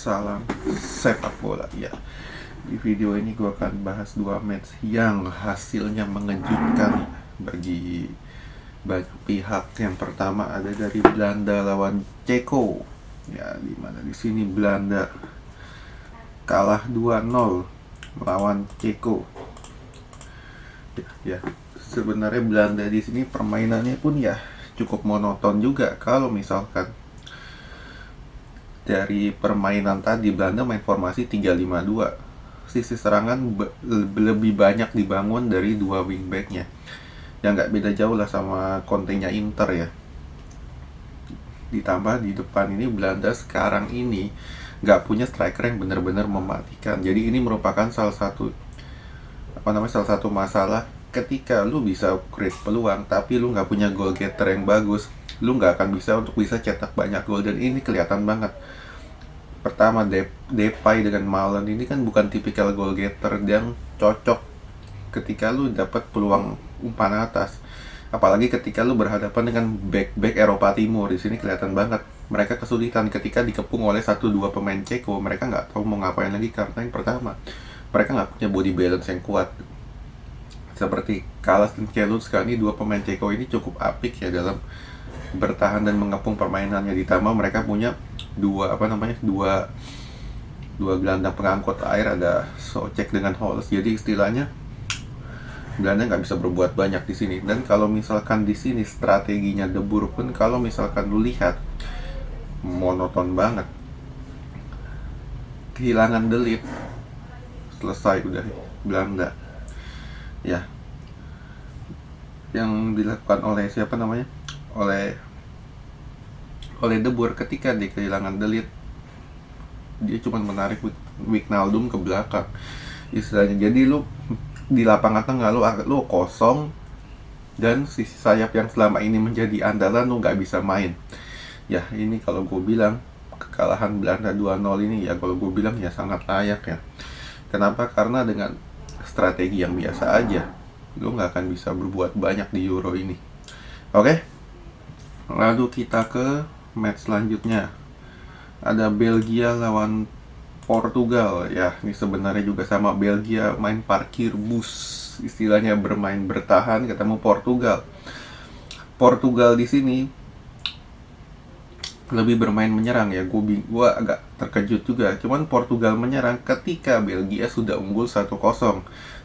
salam sepak bola ya. Di video ini gue akan bahas dua match yang hasilnya mengejutkan bagi banyak pihak. Yang pertama ada dari Belanda lawan Ceko. Ya, dimana di sini Belanda kalah 2-0 melawan Ceko. Ya, sebenarnya Belanda di sini permainannya pun ya cukup monoton juga. Kalau misalkan dari permainan tadi, Belanda main formasi 3-5-2. Sisi serangan lebih banyak dibangun dari dua wingbacknya, yang nggak beda jauh lah sama Conte-nya Inter ya. Ditambah di depan ini Belanda sekarang ini nggak punya striker yang benar-benar mematikan. Jadi ini merupakan salah satu masalah ketika lu bisa create peluang tapi lu nggak punya goal getter yang bagus, lu nggak akan bisa cetak banyak gol. Dan ini kelihatan banget. Pertama, Depay dengan Malen ini kan bukan tipikal goal getter yang cocok ketika lu dapat peluang umpan atas, apalagi ketika lu berhadapan dengan back Eropa Timur. Di sini kelihatan banget mereka kesulitan ketika dikepung oleh 1-2 pemain Ceko. Mereka nggak tahu mau ngapain lagi karena yang pertama, mereka nggak punya body balance yang kuat. Seperti Kalas dan Kelučka, ini dua pemain Ceko ini cukup apik ya dalam bertahan dan mengepung permainannya. Ditambah mereka punya dua gelandang pengangkut air, ada Soucek dengan Holst. Jadi istilahnya Belanda nggak bisa berbuat banyak di sini. Dan kalau misalkan di sini strateginya De Boer pun, kalau misalkan lu lihat, monoton banget. Kehilangan De Ligt, selesai udah Belanda ya. Yang dilakukan oleh oleh De Boer ketika dia kehilangan De Ligt, dia cuma menarik Wijnaldum ke belakang istilahnya. Jadi lu di lapangan tengah lu kosong, dan sisi sayap yang selama ini menjadi andalan lu nggak bisa main ya. Ini kalau gue bilang kekalahan Belanda 2-0 ini ya, kalau gue bilang ya sangat layak ya. Kenapa? Karena dengan strategi yang biasa aja lu nggak akan bisa berbuat banyak di Euro ini. Oke, lalu kita ke match selanjutnya. Ada Belgia lawan Portugal ya. Ini sebenarnya juga sama, Belgia main parkir bus, istilahnya bermain bertahan ketemu Portugal. Portugal di sini lebih bermain menyerang ya. Gue agak terkejut juga. Cuman Portugal menyerang ketika Belgia sudah unggul 1-0.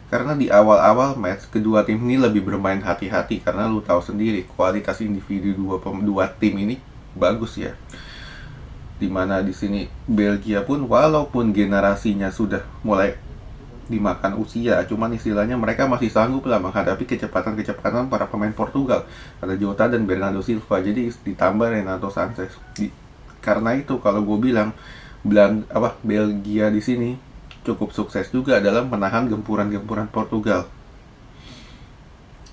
Karena di awal-awal match kedua tim ini lebih bermain hati-hati, karena lu tahu sendiri kualitas individu dua tim ini bagus ya. Dimana di sini Belgia pun walaupun generasinya sudah mulai dimakan usia, cuman istilahnya mereka masih sanggup lah menghadapi kecepatan para pemain Portugal. Ada Jota dan Bernardo Silva, jadi ditambah Renato Sanchez. Karena itu kalau gue bilang Belgia di sini cukup sukses juga dalam menahan gempuran-gempuran Portugal.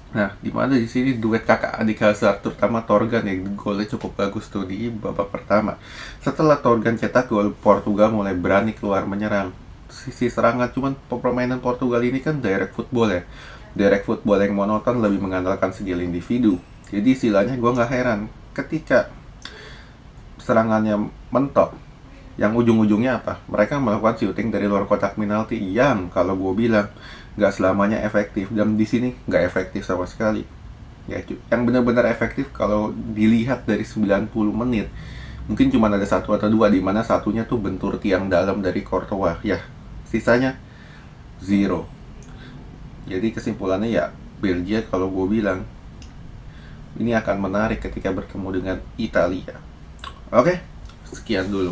Nah, dimana di sini duet kakak adik Hazard, terutama Torgan yang golnya cukup bagus tuh di babak pertama. Setelah Torgan cetak gol, Portugal mulai berani keluar menyerang. Sisi serangan, cuman permainan Portugal ini kan direct football ya. Direct football yang monoton, lebih mengandalkan skill individu. Jadi istilahnya gue nggak heran ketika serangannya mentok, yang ujung-ujungnya apa? Mereka melakukan shooting dari luar kotak penalti yang kalau gue bilang nggak selamanya efektif, dan di sini nggak efektif sama sekali. Ya, yang benar-benar efektif kalau dilihat dari 90 menit mungkin cuma ada satu atau dua, di mana satunya tuh bentur tiang dalam dari Courtois ya. Sisanya zero. Jadi kesimpulannya ya, Belgia kalau gue bilang ini akan menarik ketika bertemu dengan Italia. Oke, sekian dulu.